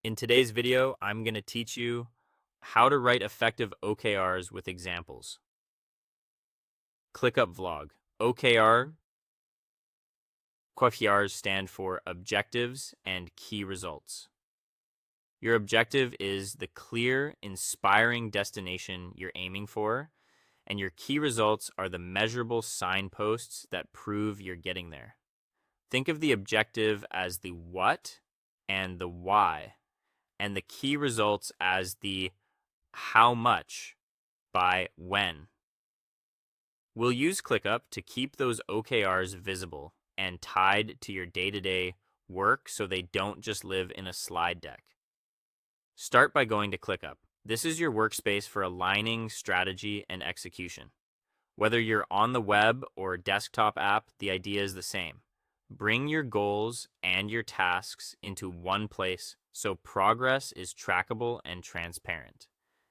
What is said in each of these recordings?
In today's video, I'm going to teach you how to write effective OKRs with examples. ClickUp Vlog. OKRs stand for Objectives and Key Results. Your objective is the clear, inspiring destination you're aiming for, and your key results are the measurable signposts that prove you're getting there. Think of the objective as the what and the why, and the key results as the how much by when. We'll use ClickUp to keep those OKRs visible and tied to your day-to-day work so they don't just live in a slide deck. Start by going to ClickUp. This is your workspace for aligning strategy and execution. Whether you're on the web or desktop app, the idea is the same. Bring your goals and your tasks into one place so progress is trackable and transparent.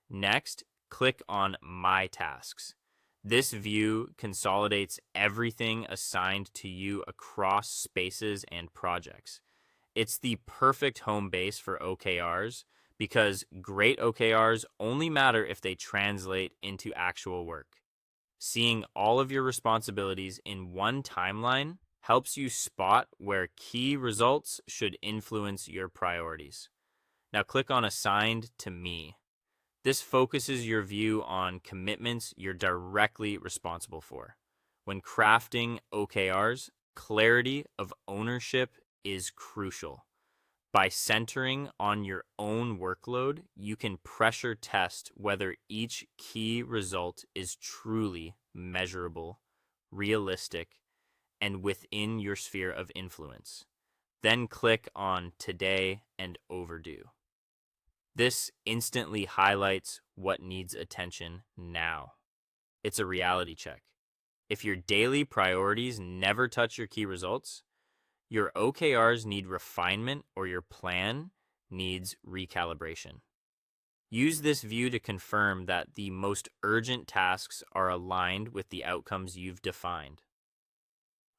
Next, click on My Tasks. This view consolidates everything assigned to you across spaces and projects. It's the perfect home base for OKRs because great OKRs only matter if they translate into actual work. Seeing all of your responsibilities in one timeline helps you spot where key results should influence your priorities. Now click on Assigned to Me. This focuses your view on commitments you're directly responsible for. When crafting OKRs, clarity of ownership is crucial. By centering on your own workload, you can pressure test whether each key result is truly measurable, realistic, and within your sphere of influence. Then click on Today and Overdue. This instantly highlights what needs attention now. It's a reality check. If your daily priorities never touch your key results, your OKRs need refinement or your plan needs recalibration. Use this view to confirm that the most urgent tasks are aligned with the outcomes you've defined.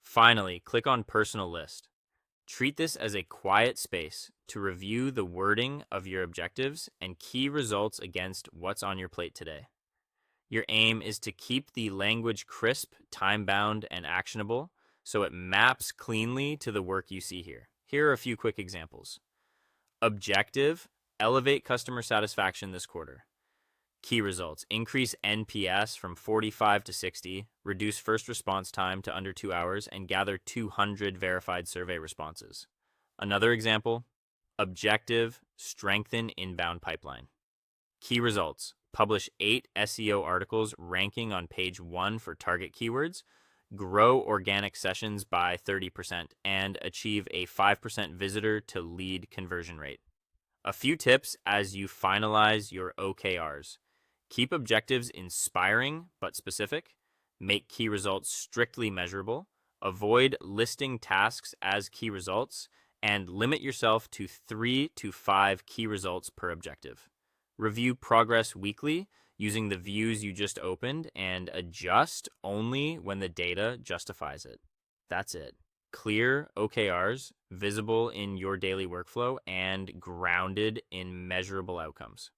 Finally, click on Personal List. Treat this as a quiet space to review the wording of your objectives and key results against what's on your plate today. Your aim is to keep the language crisp, time-bound, and actionable so it maps cleanly to the work you see here. Here are a few quick examples. Objective, elevate customer satisfaction this quarter. Key results, increase NPS from 45 to 60, reduce first response time to under 2 hours, and gather 200 verified survey responses. Another example, objective, strengthen inbound pipeline. Key results, publish 8 SEO articles ranking on page 1 for target keywords, grow organic sessions by 30%, and achieve a 5% visitor to lead conversion rate. A few tips as you finalize your OKRs. Keep objectives inspiring but specific. Make key results strictly measurable. Avoid listing tasks as key results. And limit yourself to 3 to 5 key results per objective. Review progress weekly using the views you just opened and adjust only when the data justifies it. That's it. Clear OKRs, visible in your daily workflow, and grounded in measurable outcomes.